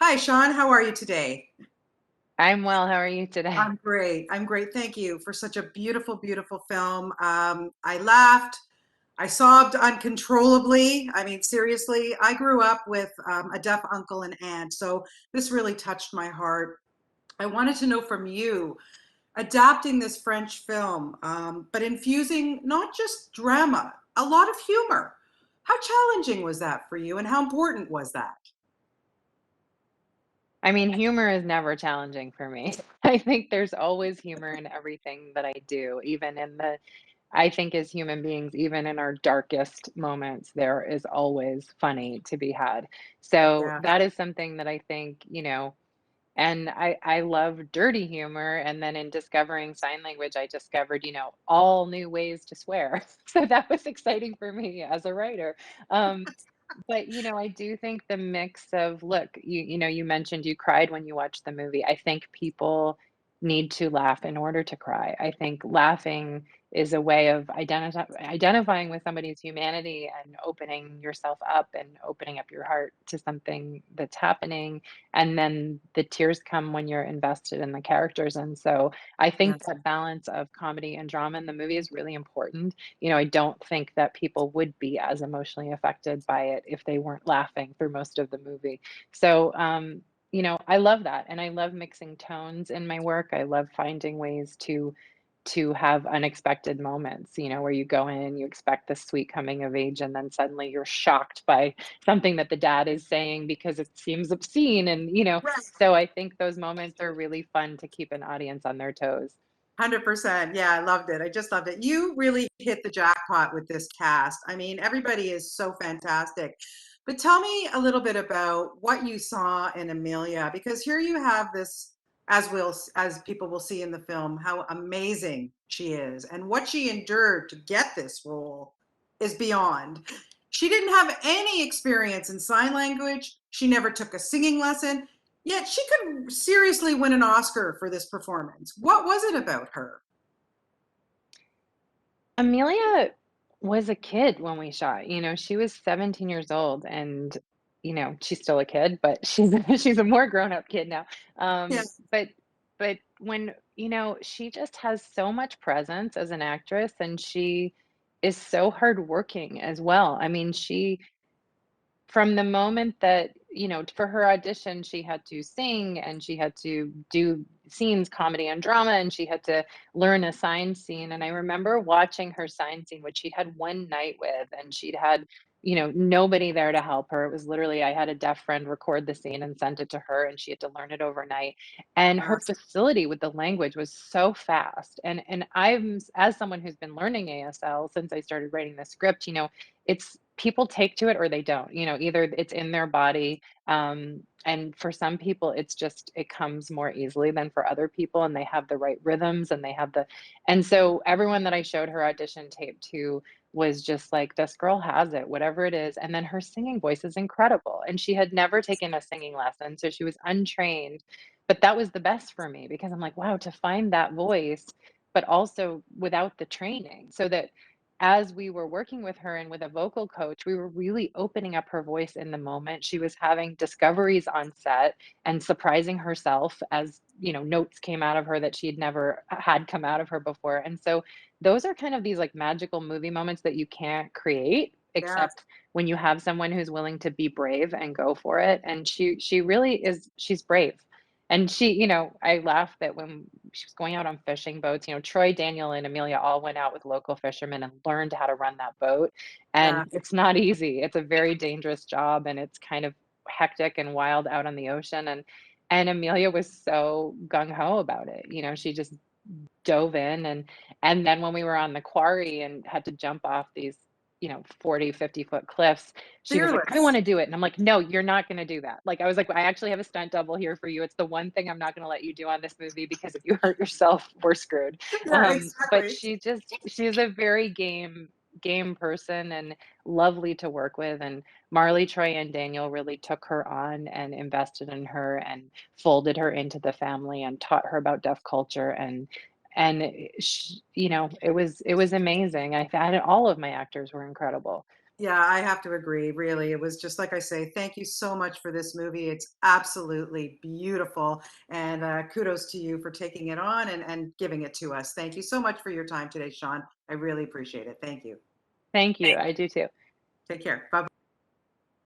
Hi, Sean. How are you today? I'm well. How are you today? I'm great. I'm great. Thank you for such a beautiful, beautiful film. I laughed. I sobbed uncontrollably. I mean, seriously, I grew up with a deaf uncle and aunt, so this really touched my heart. I wanted to know from you, adapting this French film, but infusing not just drama, a lot of humor. How challenging was that for you, and how important was that? I mean, humor is never challenging for me. I think there's always humor in everything that I do, even in the, I think as human beings, even in our darkest moments, there is always funny to be had. So Yeah. that is something that I think, and I love dirty humor. And then in discovering sign language, I discovered, all new ways to swear. So that was exciting for me as a writer. But, I do think the mix of look, you mentioned you cried when you watched the movie. I think people need to laugh in order to cry. I think laughing is a way of identifying with somebody's humanity and opening yourself up and opening up your heart to something that's happening. And then the tears come when you're invested in the characters. And so I think Yes. that balance of comedy and drama in the movie is really important. I don't think that people would be as emotionally affected by it if they weren't laughing through most of the movie. So, I love that, and I love mixing tones in my work. I love finding ways to have unexpected moments, where you go in and you expect this sweet coming of age, and then suddenly you're shocked by something that the dad is saying because it seems obscene, and Right. so I think those moments are really fun to keep an audience on their toes. 100%. Yeah, I loved it. I just loved it. You really hit the jackpot with this cast. I mean, everybody is so fantastic. But tell me a little bit about what you saw in Amelia, because here you have this, as people will see in the film, how amazing she is, and what she endured to get this role is beyond. She didn't have any experience in sign language. She never took a singing lesson. Yet she could seriously win an Oscar for this performance. What was it about her? Amelia was a kid when we shot, she was 17 years old and, she's still a kid, but she's she's a more grown-up kid now. Yeah, But when, she just has so much presence as an actress and she is so hardworking as well. I mean, she from the moment that, for her audition, she had to sing and she had to do scenes, comedy and drama, and she had to learn a sign scene. And I remember watching her sign scene, which she'd had one night with, and she'd had, nobody there to help her. It was literally, I had a deaf friend record the scene and sent it to her, and she had to learn it overnight. And her awesome. facility with the language was so fast. And I'm, as someone who's been learning ASL since I started writing the script, it's people take to it or they don't, either it's in their body. And for some people, it's just, it comes more easily than for other people, and they have the right rhythms and they have and so everyone that I showed her audition tape to was just like, this girl has it, whatever it is. And then her singing voice is incredible. And she had never taken a singing lesson, so she was untrained. But that was the best for me because I'm like, wow, to find that voice, but also without the training, so that as we were working with her and with a vocal coach, we were really opening up her voice in the moment. She was having discoveries on set and surprising herself as, notes came out of her that she had never had come out of her before. And so those are kind of these like magical movie moments that you can't create Yes. except when you have someone who's willing to be brave and go for it. And she really is, she's brave. And she, I laughed that when she was going out on fishing boats, Troy, Daniel, and Amelia all went out with local fishermen and learned how to run that boat. Yeah. And it's not easy. It's a very dangerous job and it's kind of hectic and wild out on the ocean. And Amelia was so gung ho about it. She just dove in. And then when we were on the quarry and had to jump off these 40, 50-foot cliffs, she was like, I want Fearless. to do it. And I'm like, no, you're not going to do that. Like, I was like, I actually have a stunt double here for you. It's the one thing I'm not going to let you do on this movie, because if you hurt yourself, we're screwed. Yeah, But exactly. she's a very game person and lovely to work with. And Marlee, Troy, and Daniel really took her on and invested in her and folded her into the family and taught her about deaf culture. And it was amazing. I thought all of my actors were incredible. Yeah, I have to agree, really. It was just like I say, thank you so much for this movie. It's absolutely beautiful. And kudos to you for taking it on and giving it to us. Thank you so much for your time today, Sean. I really appreciate it. Thank you. Thank you. I do too. Take care. Bye bye.